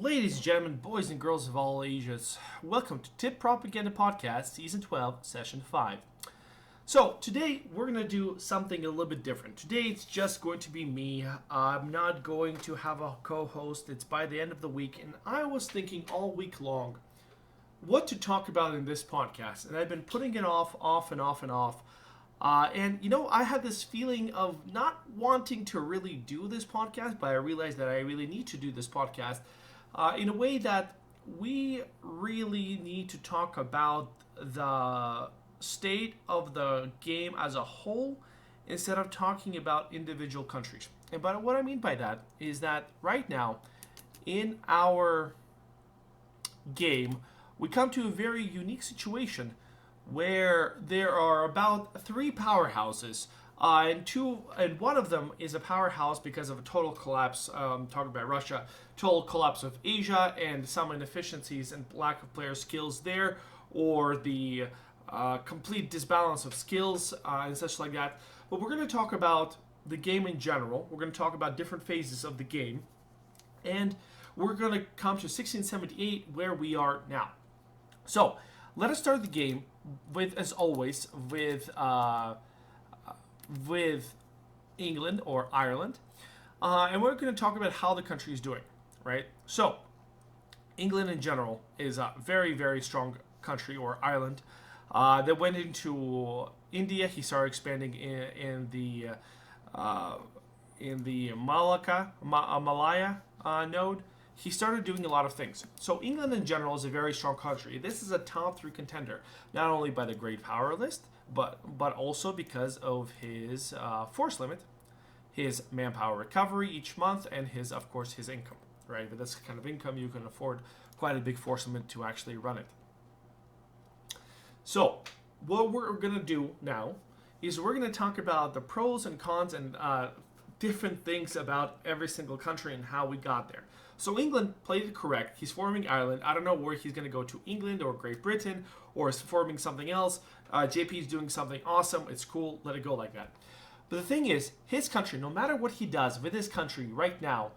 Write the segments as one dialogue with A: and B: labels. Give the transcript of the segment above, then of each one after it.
A: Ladies and gentlemen, boys and girls of all ages, welcome to Tip Propaganda Podcast, Season 12, Session 5. So, today we're going to do something a little bit different. Today it's just going to be me. I'm not going to have a co-host. It's by the end of the week, and I was thinking all week long what to talk about in this podcast, and I've been putting it off, and off. I had this feeling of not wanting to really do this podcast, but I realized that I really need to do this podcast in a way that we really need to talk about the state of the game as a whole instead of talking about individual countries. And but what I mean by that is that right now in our game, we come to a very unique situation where there are about three powerhouses, and one of them is a powerhouse because of a total collapse. Talking about Russia, total collapse of Asia, and some inefficiencies and lack of player skills there, or the complete disbalance of skills and such like that. But we're going to talk about the game in general. We're going to talk about different phases of the game, and we're going to come to 1678 where we are now. So let us start the game with, as always, with England or Ireland, and we're going to talk about how the country is doing. Right. So England in general is a very, very strong country, or Ireland. That went into India. He started expanding in the Malaya node. He started doing a lot of things. So England in general is a very strong country. This is a top 3 contender, not only by the Great Power list, but also because of his force limit, his manpower recovery each month, and his income. Right, but that's the kind of income you can afford quite a big force limit to actually run it. So what we're going to do now is we're going to talk about the pros and cons and different things about every single country and how we got there. So England played it correct. He's forming Ireland. I don't know where he's going to go to, England or Great Britain, or is forming something else. JP is doing something awesome. It's cool. Let it go like that. But the thing is, his country, no matter what he does with his country right now,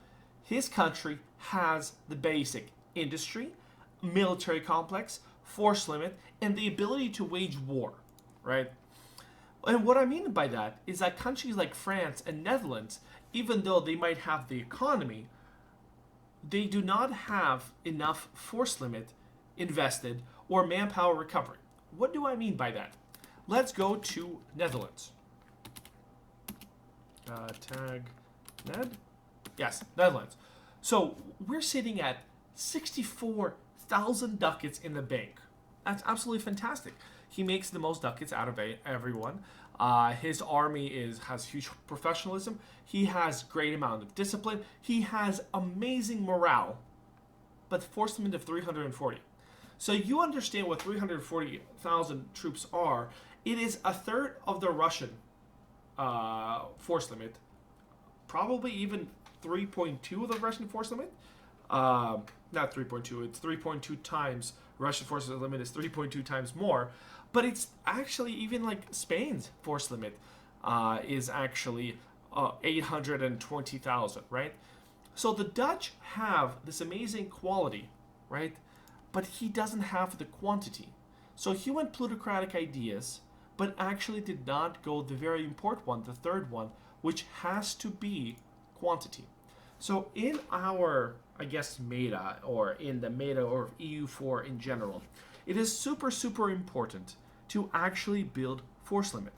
A: his country has the basic industry, military complex, force limit, and the ability to wage war, right? And what I mean by that is that countries like France and Netherlands, even though they might have the economy, they do not have enough force limit invested or manpower recovery. What do I mean by that? Let's go to Netherlands. Tag Ned? Yes, Netherlands. So we're sitting at 64,000 ducats in the bank. That's absolutely fantastic. He makes the most ducats out of everyone. His army has huge professionalism. He has great amount of discipline. He has amazing morale, but force limit of 340. So you understand what 340,000 troops are. It is a third of the Russian force limit, probably even 3.2 of the Russian force limit. Not 3.2, it's 3.2 times. Russian force limit is 3.2 times more. But it's actually even like Spain's force limit is actually 820,000, right? So the Dutch have this amazing quality, right? But he doesn't have the quantity. So he went plutocratic ideas, but actually did not go the very important one, the third one, which has to be quantity. So in our, meta, or in the meta or EU4 in general, it is super, super important to actually build force limit.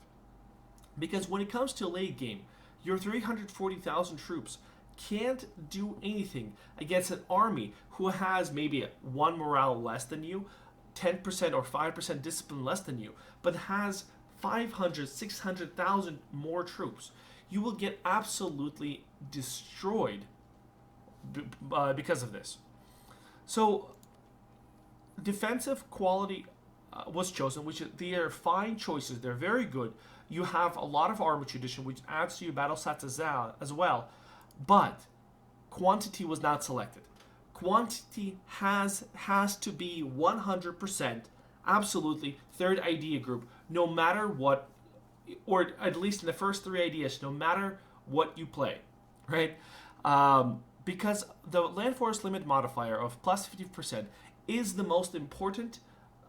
A: Because when it comes to late game, your 340,000 troops can't do anything against an army who has maybe 1 morale less than you, 10% or 5% discipline less than you, but has 500, 600,000 more troops. You will get absolutely destroyed because of this. So defensive quality was chosen, which they are fine choices. They're very good. You have a lot of armor tradition, which adds to your battle stats as well. But quantity was not selected. Quantity has to be 100% absolutely third idea group, no matter what, or at least in the first 3 ideas, no matter what you play, right? because the land force limit modifier of plus 50% is the most important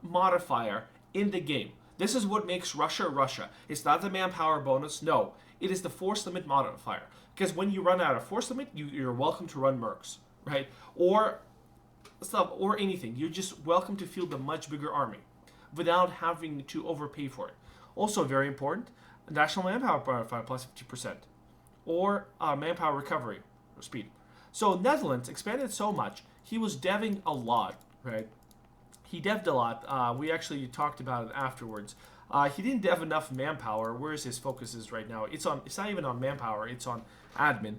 A: modifier in the game. This is what makes Russia Russia. It's not the manpower bonus, no. It is the force limit modifier. Because when you run out of force limit, you're welcome to run mercs, right? Or stuff, or anything. You're just welcome to field a much bigger army without having to overpay for it. Also very important, national manpower modifier plus 50%. Or manpower recovery or speed. So Netherlands expanded so much, he was deving a lot, right? He deved a lot. We actually talked about it afterwards. He didn't dev enough manpower. Where's his focus is right now? It's not even on manpower. It's on admin.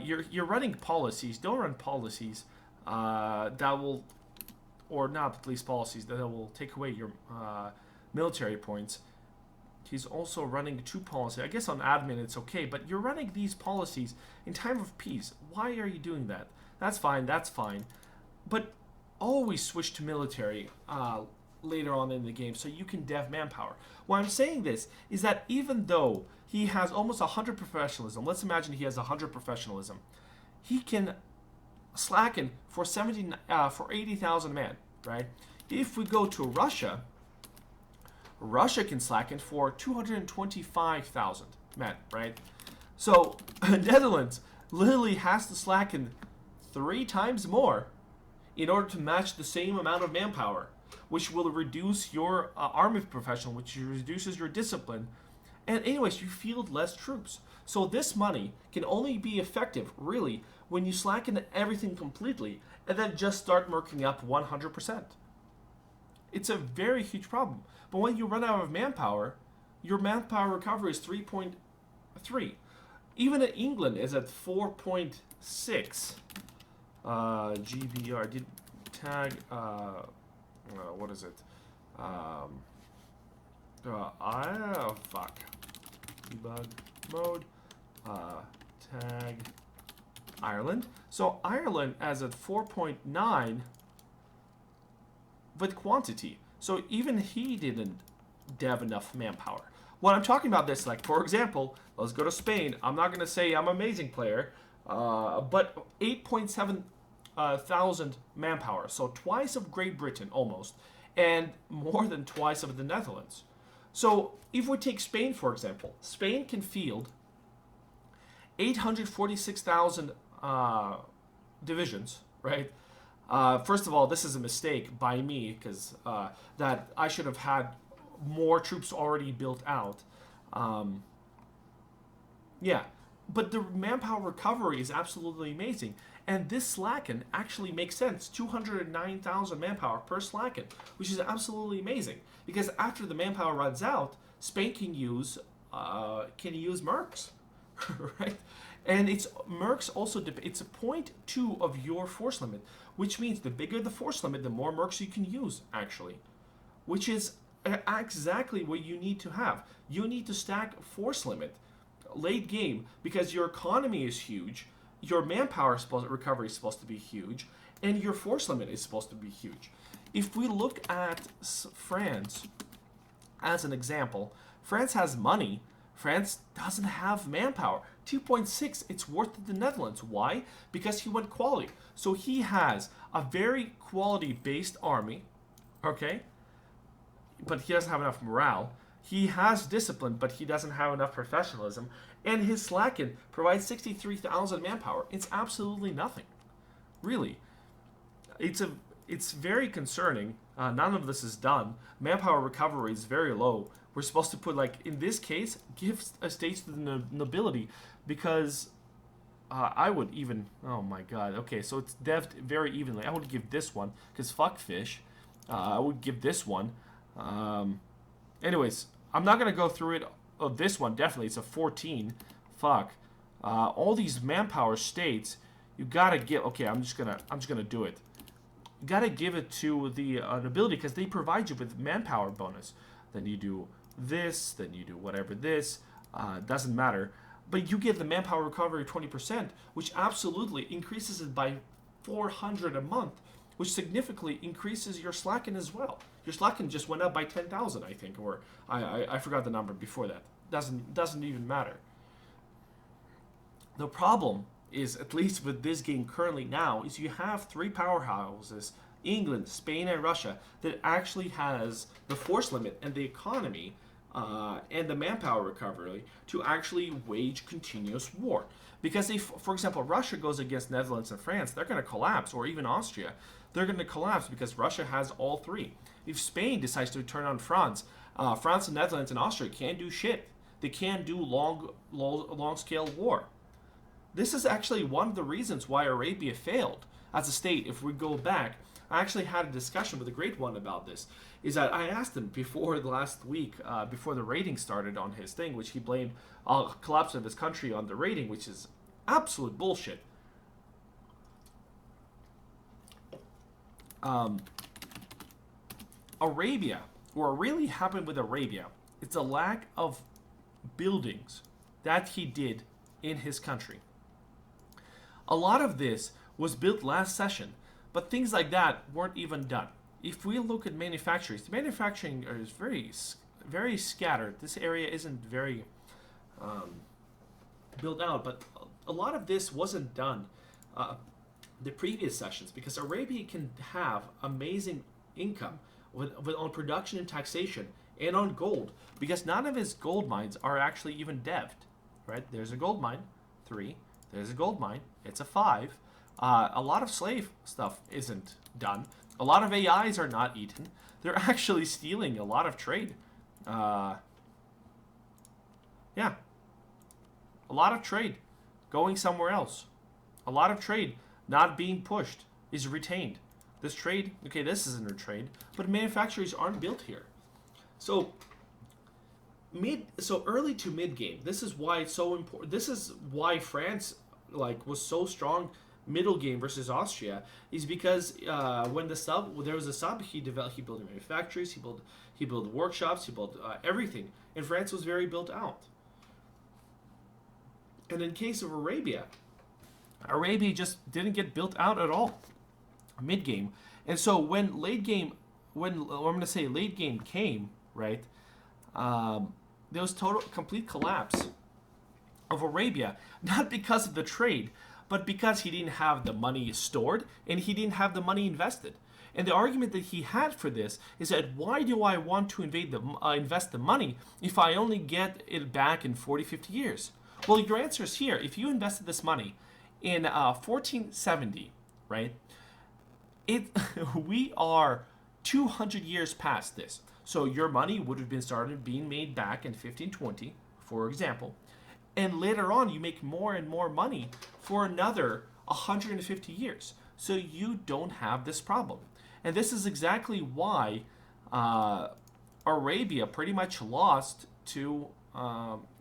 A: You're running policies. Don't run policies that will, or not at least policies that will take away your military points. He's also running 2 policies. I guess on admin it's okay, but you're running these policies in time of peace. Why are you doing that? That's fine. That's fine, but always switch to military later on in the game so you can dev manpower. Why I'm saying this is that even though he has almost 100 professionalism, let's imagine he has 100 professionalism, he can slacken for 80,000 men, right? If we go to Russia, Russia can slacken for 225,000 men, right? So Netherlands literally has to slacken 3 times more in order to match the same amount of manpower, which will reduce your army professional, which reduces your discipline. And anyways, you field less troops. So this money can only be effective, really, when you slacken everything completely and then just start merking up 100%. It's a very huge problem. But when you run out of manpower, your manpower recovery is 3.3. Even in England is at 4.6. GBR did tag what is it? Fuck. Debug mode. Tag Ireland. So Ireland as at 4.9 with quantity. So even he didn't dev enough manpower. When I'm talking about this, like for example, let's go to Spain. I'm not gonna say I'm an amazing player, but 8.7 thousand manpower, so twice of Great Britain almost, and more than twice of the Netherlands. So if we take Spain for example, Spain can field 846,000 divisions, right? First of all, this is a mistake by me because that I should have had more troops already built out. Yeah, but the manpower recovery is absolutely amazing. And this slacken actually makes sense. 209,000 manpower per slacken, which is absolutely amazing. Because after the manpower runs out, Spain can use mercs, right? And it's mercs also. It's a 0.2 of your force limit, which means the bigger the force limit, the more mercs you can use actually, which is exactly what you need to have. You need to stack force limit late game because your economy is huge. Your manpower recovery is supposed to be huge, and your force limit is supposed to be huge. If we look at France as an example, France has money. France doesn't have manpower. 2.6, it's worth the Netherlands. Why? Because he went quality. So he has a very quality-based army, okay? But he doesn't have enough morale. He has discipline, but he doesn't have enough professionalism. And his slacken provides 63,000 manpower. It's absolutely nothing. Really. It's very concerning. None of this is done. Manpower recovery is very low. We're supposed to put, like, in this case, give estates to the nobility because I would even, oh my god. Okay, so it's devved very evenly. I would give this one because fuck fish. I would give this one. Anyways, I'm not going to go through it. Oh, this one, definitely. It's a 14. Fuck. All these manpower states, you got to give... Okay, I'm just gonna do it. You got to give it to the nobility because they provide you with manpower bonus. Then you do this, then you do whatever this. Doesn't matter. But you get the manpower recovery 20%, which absolutely increases it by 400 a month, which significantly increases your slacken as well. Your slacken just went up by 10,000, I think, or I forgot the number before that. Doesn't even matter. The problem is, at least with this game currently now, is you have three powerhouses, England, Spain, and Russia, that actually has the force limit and the economy and the manpower recovery to actually wage continuous war. Because if, for example, Russia goes against Netherlands and France, they're going to collapse, or even Austria, they're going to collapse because Russia has all three. If Spain decides to turn on France, France and Netherlands and Austria can't do shit. They can't do long scale war. This is actually one of the reasons why Arabia failed as a state. If we go back, I actually had a discussion with a great one about this. Is that I asked him before the last week, before the rating started on his thing, which he blamed collapse of his country on the rating, which is absolute bullshit. Arabia, what really happened with Arabia, it's a lack of buildings that he did in his country. A lot of this was built last session, but things like that weren't even done. If we look at manufacturers, the manufacturing is very scattered. This area isn't very built out, but a lot of this wasn't done the previous sessions, because Arabia can have amazing income on production and taxation and on gold, because none of his gold mines are actually even devved. Right? There's a gold mine, 3. There's a gold mine, it's a 5. A lot of slave stuff isn't done. A lot of AIs are not eaten. They're actually stealing a lot of trade. Yeah. A lot of trade going somewhere else. A lot of trade not being pushed is retained. This trade, okay, this isn't a trade, but manufacturers aren't built here. So early to mid game, this is why it's so important. This is why France was so strong middle game versus Austria, is because when there was a sub, he built manufacturers, he built workshops, he built everything, and France was very built out. And in case of Arabia just didn't get built out at all mid game. And so when late game came, right, there was complete collapse of Arabia, not because of the trade, but because he didn't have the money stored and he didn't have the money invested. And the argument that he had for this is that, why do I want to invest the money if I only get it back in 40, 50 years? Well, your answer is here. If you invested this money in 1470, right, we are 200 years past this. So your money would have been started being made back in 1520, for example. And later on, you make more and more money for another 150 years. So you don't have this problem. And this is exactly why Arabia pretty much lost to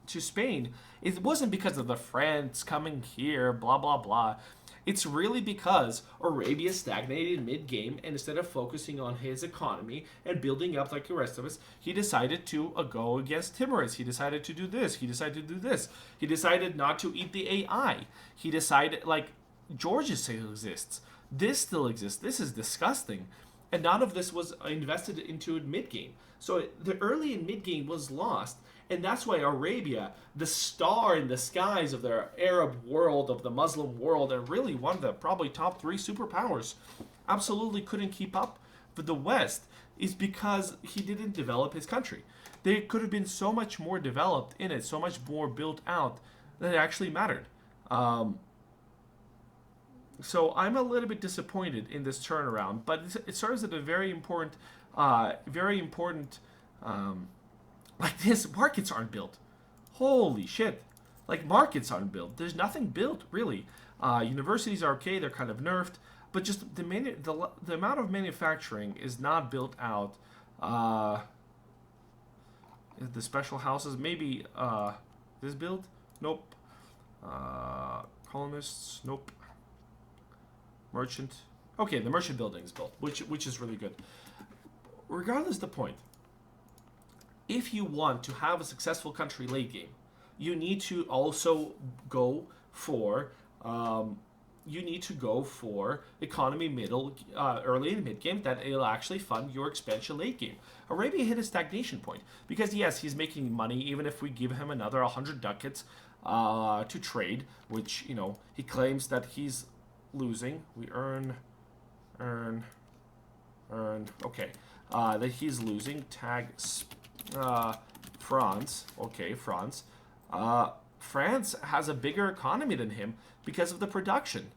A: Spain. It wasn't because of the French coming here, blah, blah, blah. It's really because Arabia stagnated mid-game, and instead of focusing on his economy and building up like the rest of us, he decided to go against Timurids. He decided to do this. He decided to do this. He decided not to eat the AI. He decided, Georgia still exists. This still exists. This is disgusting. And none of this was invested into mid-game. So the early and mid-game was lost. And that's why Arabia, the star in the skies of the Arab world, of the Muslim world, and really one of the probably top 3 superpowers, absolutely couldn't keep up with the West, is because he didn't develop his country. They could have been so much more developed in it, so much more built out, that it actually mattered. So I'm a little bit disappointed in this turnaround, but it serves as a very important, this, markets aren't built. Holy shit. Markets aren't built. There's nothing built, really. Universities are okay, they're kind of nerfed, but just the amount of manufacturing is not built out. The special houses, maybe this build? Nope. Colonists? Nope. Merchant? Okay, the merchant building is built, which is really good. Regardless of the point, if you want to have a successful country late game, you need to also go for economy early and mid game, that it'll actually fund your expansion late game. Arabia hit a stagnation point because yes, he's making money. Even if we give him another 100 ducats, to trade, which, he claims that he's losing. We earn, okay, that he's losing. Tag France. Okay, France. France has a bigger economy than him because of the production.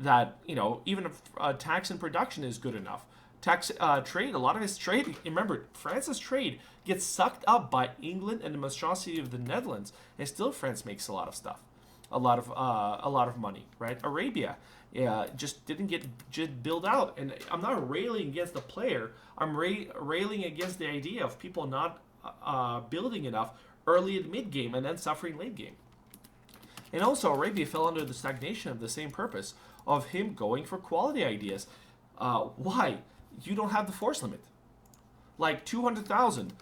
A: That, even if tax and production is good enough. Trade, a lot of his trade, remember, France's trade gets sucked up by England and the monstrosity of the Netherlands, and still France makes a lot of stuff, a lot of money, right? Arabia, just didn't get just built out, and I'm not railing against the player. I'm railing against the idea of people not building enough early and mid game and then suffering late game. And also, Arabia fell under the stagnation of the same purpose of him going for quality ideas. Why? You don't have the force limit. Like 200,000,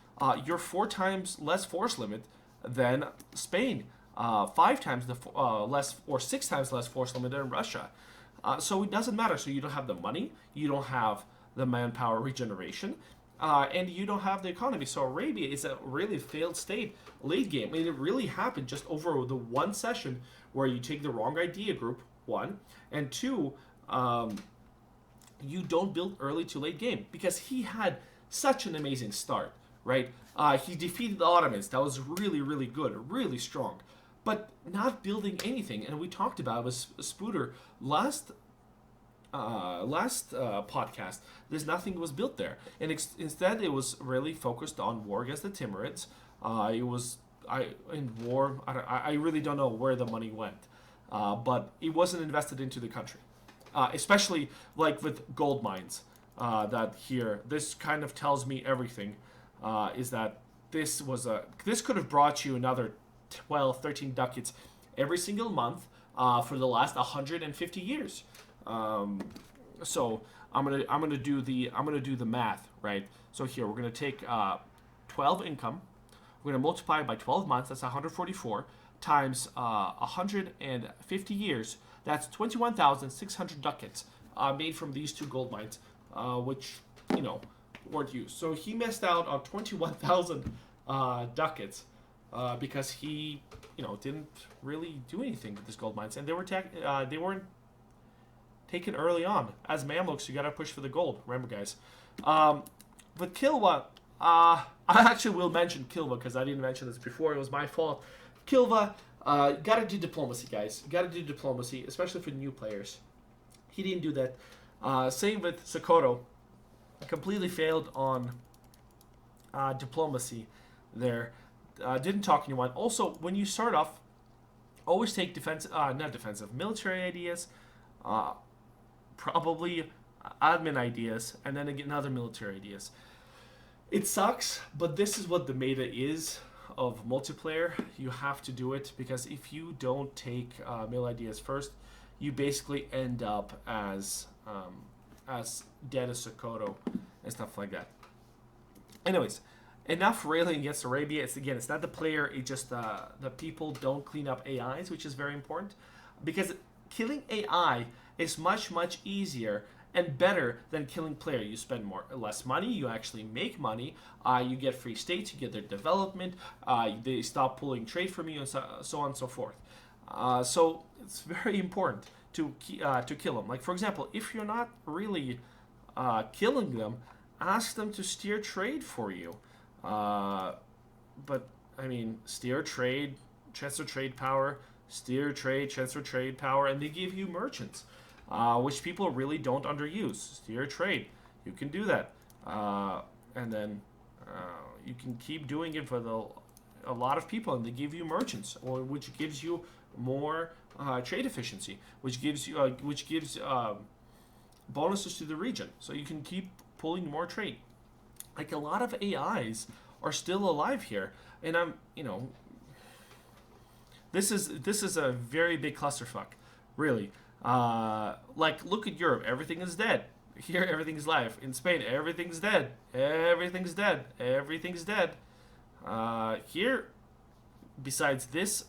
A: you're 4 times less force limit than Spain. 5 times the less, or 6 times less force limit than Russia. So it doesn't matter. So you don't have the money, you don't have the manpower regeneration, and you don't have the economy. So Arabia is a really failed state late game. I mean, it really happened just over the one session where you take the wrong idea group, 1, and 2, you don't build early to late game, because he had such an amazing start, right? He defeated the Ottomans. That was really, really good, really strong. But not building anything, and we talked about it with Spooter last podcast. Nothing was built there, and instead it was really focused on war against the Timurids. I really don't know where the money went, but it wasn't invested into the country. Especially like with gold mines, this kind of tells me everything, is that this could have brought you another 12, 13 ducats every single month for the last 150 years. So I'm gonna do the math, right? So here we're gonna take 12 income, we're gonna multiply it by 12 months. That's 144 times 150 years. That's 21,600 ducats made from these 2 gold mines, which, weren't used. So he missed out on 21,000 ducats because he, didn't really do anything with his gold mines, and they weren't taken early on. As Mamluks, you gotta push for the gold. Remember, guys. With Kilwa, I actually will mention Kilwa because I didn't mention this before. It was my fault. Kilwa. Gotta do diplomacy, guys. Gotta do diplomacy, especially for new players. He didn't do that. Same with Sokoto. Completely failed on diplomacy there. Didn't talk to anyone. Also, when you start off, always take military ideas, probably admin ideas, and then again other military ideas. It sucks, but this is what the meta is of multiplayer. You have to do it, because if you don't take mil ideas first, you basically end up as dead as Sokoto and stuff like that. Anyways, enough railing against Arabia. It's not the player, it's just the people don't clean up AIs, which is very important, because killing AI is much easier and better than killing player. You spend less money, you actually make money, you get free states, you get their development, they stop pulling trade from you, and so on and so forth. So it's very important to kill them. Like, for example, if you're not really killing them, ask them to steer trade for you. But I mean, steer trade, transfer trade power, steer trade, transfer trade power, and they give you merchants. Which people really don't underuse. Steer trade, you can do that, and then you can keep doing it for a lot of people, and they give you merchants, which gives you more trade efficiency, which gives bonuses to the region, so you can keep pulling more trade. Like, a lot of AIs are still alive here, and this is a very big clusterfuck, really. Like, look at Europe. Everything is dead. Here, everything's live. In Spain, everything's dead. Everything's dead. Everything's dead. Here, besides this,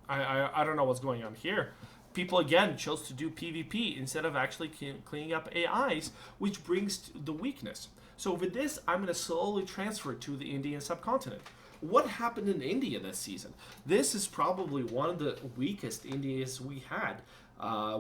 A: I don't know what's going on here. People, again, chose to do PvP instead of actually cleaning up AIs, which brings the weakness. So with this, I'm going to slowly transfer it to the Indian subcontinent. what happened in India this season? This is probably one of the weakest Indias we had.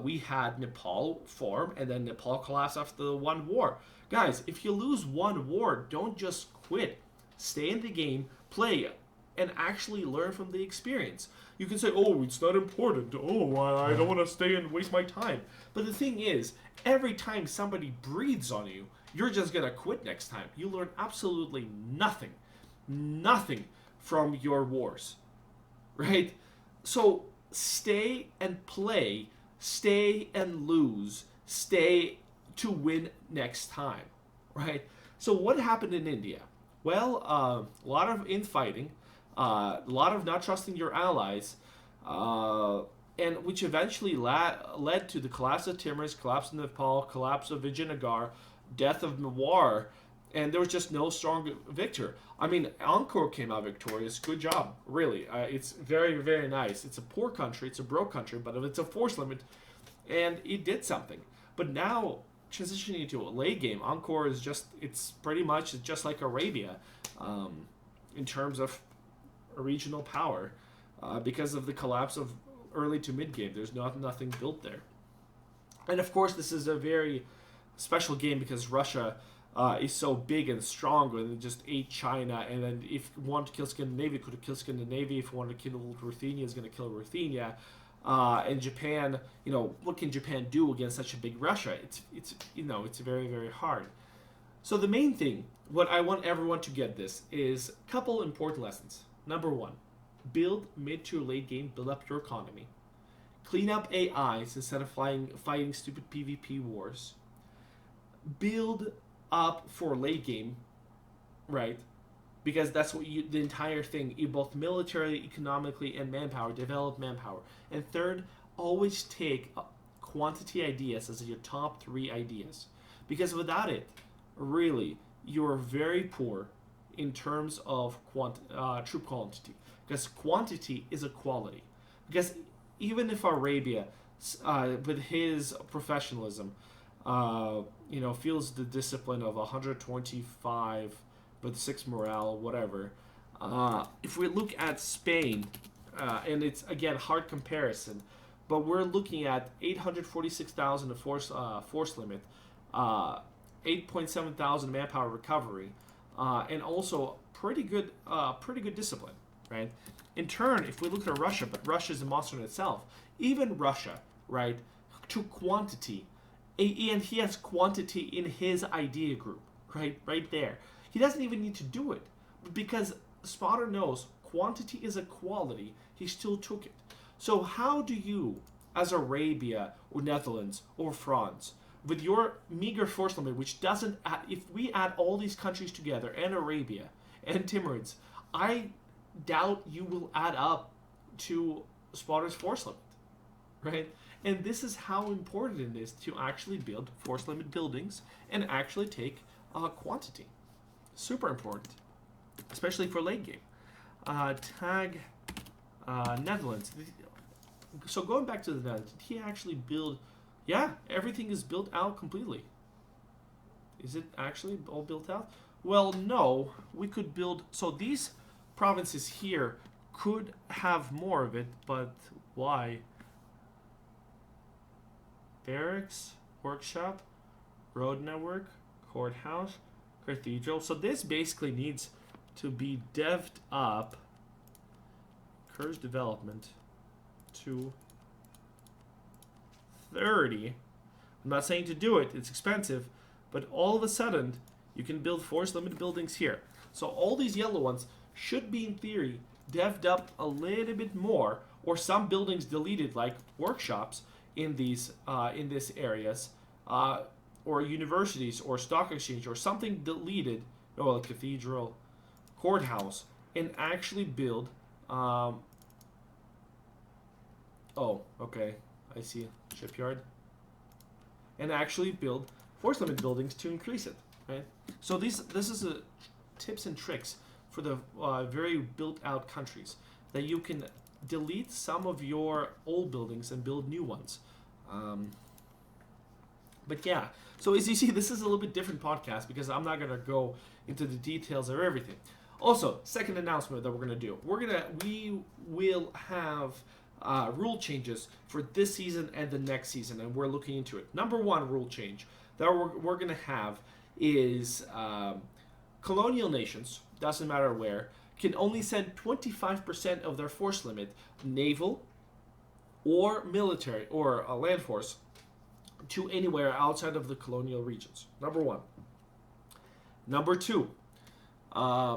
A: We had Nepal form, and then Nepal collapsed after the one war. Guys, if you lose one war, don't just quit. Stay in the game, play, and actually learn from the experience. You can say, oh, it's not important. Oh, I don't want to stay and waste my time. But the thing is, every time somebody breathes on you, you're just going to quit next time. You learn absolutely nothing from your wars, right? So stay and play, stay and lose, stay to win next time, right? So what happened in India? Well, a lot of infighting, a lot of not trusting your allies, and which eventually led to the collapse of Timur's, collapse of Nepal, collapse of Vijayanagar, death of Mewar, and there was just no strong victor. I mean, Angkor came out victorious. Good job, really. It's very, very nice. It's a poor country, it's a broke country, but it's a force limit, and it did something. But now, transitioning into a late game, Angkor is it's pretty much just like Arabia in terms of regional power because of the collapse of early to mid game. There's nothing built there. And of course, this is a very special game because Russia is so big and strong and just ate China. And then if you want to kill Scandinavia, could have killed Scandinavia. If you want to kill Ruthenia, is going to kill Ruthenia. And Japan, what can Japan do against such a big Russia? It's very, very hard. So the main thing, what I want everyone to get this is a couple important lessons. Number one, build mid to late game, build up your economy. Clean up AIs instead of fighting stupid PvP wars. Build up for late game, right? Because that's what the entire thing, both militarily, economically, and manpower, develop manpower. And third, always take quantity ideas as your top 3 ideas. Because without it, really, you're very poor in terms of troop quantity. Because quantity is a quality. Because even if Arabia, with his professionalism, feels the discipline of 125 with 6 morale, whatever. If we look at Spain, and it's again hard comparison, but we're looking at 846,000 of force limit, 8.7 thousand manpower recovery, and also pretty good discipline, right? In turn, if we look at Russia, but Russia is a monster in itself. Even Russia, right, to quantity, and he has quantity in his idea group, right there. He doesn't even need to do it, but because Spotter knows quantity is a quality, he still took it. So how do you, as Arabia or Netherlands or France, with your meager force limit, which doesn't add, if we add all these countries together, and Arabia and Timurids, I doubt you will add up to Spotter's force limit, right? And this is how important it is to actually build force limit buildings and actually take quantity. Super important, especially for late game. Tag Netherlands. So going back to the Netherlands, did he actually build? Yeah, everything is built out completely. Is it actually all built out? Well, no. We could build. So these provinces here could have more of it, but why? Barracks, workshop, road network, courthouse, cathedral. So this basically needs to be devved up. Curse development to 30. I'm not saying to do it, it's expensive, but all of a sudden you can build force limit buildings here. So all these yellow ones should be in theory devved up a little bit more, or some buildings deleted like workshops in these areas, or universities or stock exchange or something deleted, or a cathedral, courthouse, and actually build oh, okay, I see, shipyard, and actually build force limit buildings to increase it, right? So this is a tips and tricks for the very built out countries, that you can delete some of your old buildings and build new ones. But yeah, so as you see, this is a little bit different podcast because I'm not going to go into the details of everything. Also, second announcement that we're gonna do. We will have rule changes for this season and the next season, and we're looking into it. Number one rule change that we're gonna have is colonial nations, doesn't matter where, can only send 25% of their force limit, naval or military or a land force, to anywhere outside of the colonial regions. Number one. Number two, we're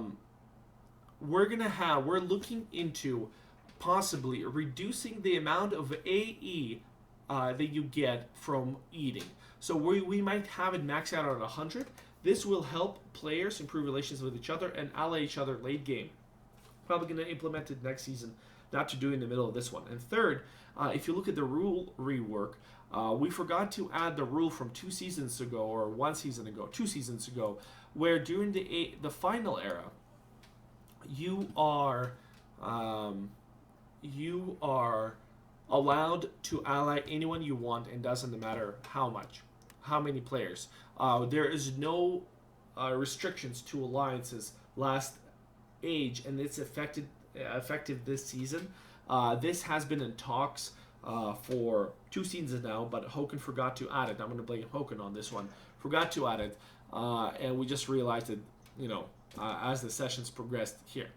A: looking into possibly reducing the amount of AE that you get from eating. So we might have it max out at 100. This will help players improve relations with each other and ally each other late game. Probably going to implement it next season, not to do in the middle of this one. And third, if you look at the rule rework, we forgot to add the rule from 2 seasons ago, or 1 season ago, 2 seasons ago, where during the final era, you are allowed to ally anyone you want, and doesn't matter how many players. There is no restrictions to alliances last age, and it's effective this season. This has been in talks for 2 seasons now, but Hoken forgot to add it. I'm going to blame Hoken on this one. Forgot to add it, and we just realized it, as the sessions progressed here.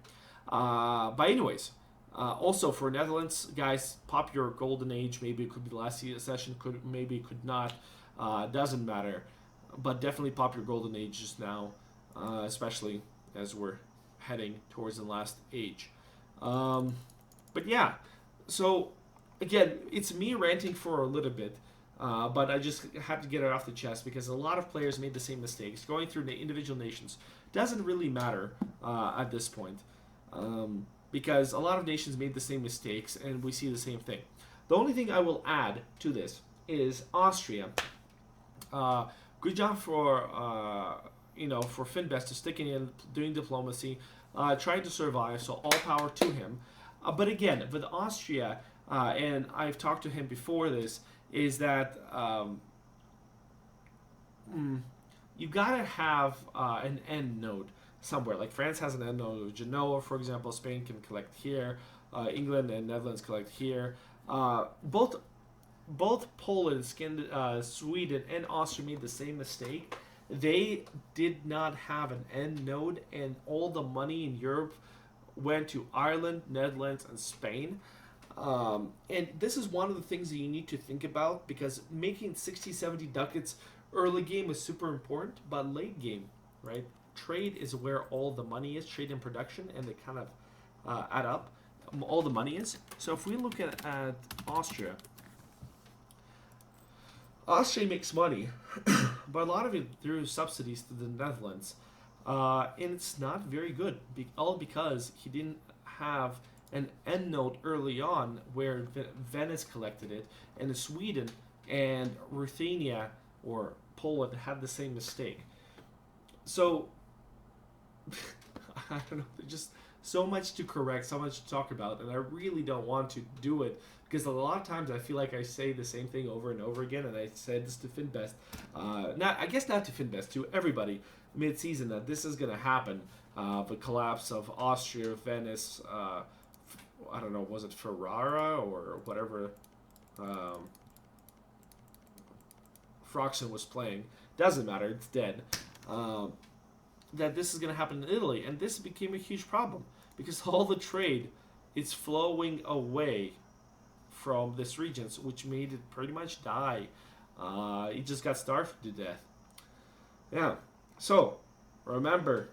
A: But anyways, also for Netherlands, guys, pop your golden age. Maybe it could be the last session, maybe it could not. Doesn't matter, but definitely pop your golden age just now, especially as we're heading towards the last age. But yeah, so again, it's me ranting for a little bit, but I just have to get it off the chest because a lot of players made the same mistakes. Going through the individual nations doesn't really matter at this point, because a lot of nations made the same mistakes and we see the same thing. The only thing I will add to this is Austria. Good job for Finbest to sticking in, doing diplomacy, trying to survive. So all power to him. But again, with Austria, and I've talked to him before this, is that you gotta have an end node somewhere. Like France has an end node of Genoa, for example. Spain can collect here. England and Netherlands collect here. Both Poland, Sweden, and Austria made the same mistake. They did not have an end node, and all the money in Europe went to Ireland, Netherlands, and Spain. And this is one of the things that you need to think about, because making 60, 70 ducats early game is super important, but late game, right? Trade is where all the money is, trade and production, and they kind of add up. All the money is. So if we look at Austria makes money, but a lot of it through subsidies to the Netherlands. And it's not very good, all because he didn't have an end node early on where Venice collected it, and Sweden and Ruthenia or Poland had the same mistake. So, I don't know, there's just so much to correct, so much to talk about, and I really don't want to do it because a lot of times I feel like I say the same thing over and over again, and I said this to Finbest, not to Finbest, to everybody mid-season, that this is going to happen. The collapse of Austria, Venice, I don't know, was it Ferrara or whatever Froxen was playing, doesn't matter, it's dead, that this is going to happen in Italy, and this became a huge problem because all the trade is flowing away from this region, which made it pretty much die. It just got starved to death. Yeah, so remember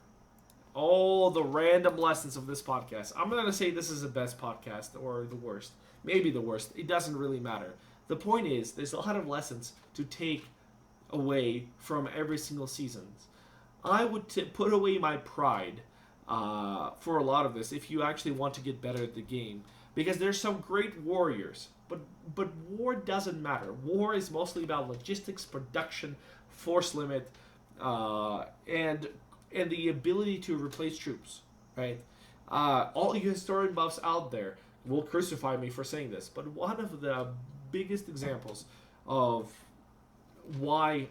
A: all the random lessons of this podcast. I'm not going to say this is the best podcast or the worst. Maybe the worst. It doesn't really matter. The point is, there's a lot of lessons to take away from every single season. I would put away my pride for a lot of this if you actually want to get better at the game. Because there's some great warriors, but war doesn't matter. War is mostly about logistics, production, force limit, and the ability to replace troops, right? All you historian buffs out there will crucify me for saying this, but one of the biggest examples of why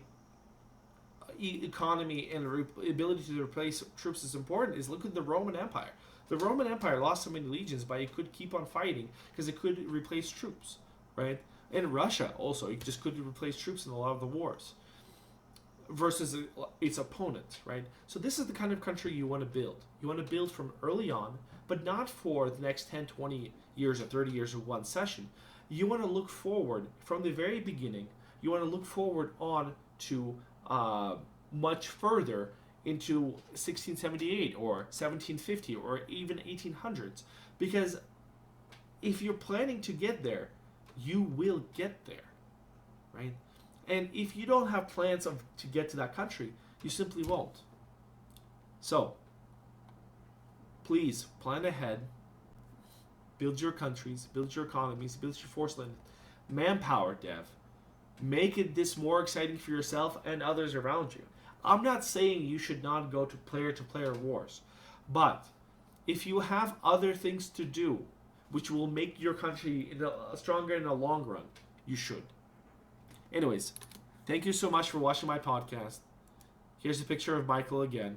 A: economy and ability to replace troops is important is look at the Roman Empire. The Roman Empire lost so many legions, but it could keep on fighting because it could replace troops, right? And Russia also, it just couldn't replace troops in a lot of the wars versus its opponent, right? So this is the kind of country you want to build. You want to build from early on, but not for the next 10, 20 years or 30 years of one session. You want to look forward from the very beginning. You want to look forward on to much further into 1678 or 1750 or even 1800s. Because if you're planning to get there, you will get there, right? And if you don't have plans to get to that country, you simply won't. So, please plan ahead. Build your countries, build your economies, build your force land. Manpower dev. Make it this more exciting for yourself and others around you. I'm not saying you should not go to player wars, but if you have other things to do which will make your country stronger in the long run, you should. Anyways, thank you so much for watching my podcast. Here's a picture of Michael again.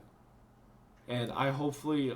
A: And I hopefully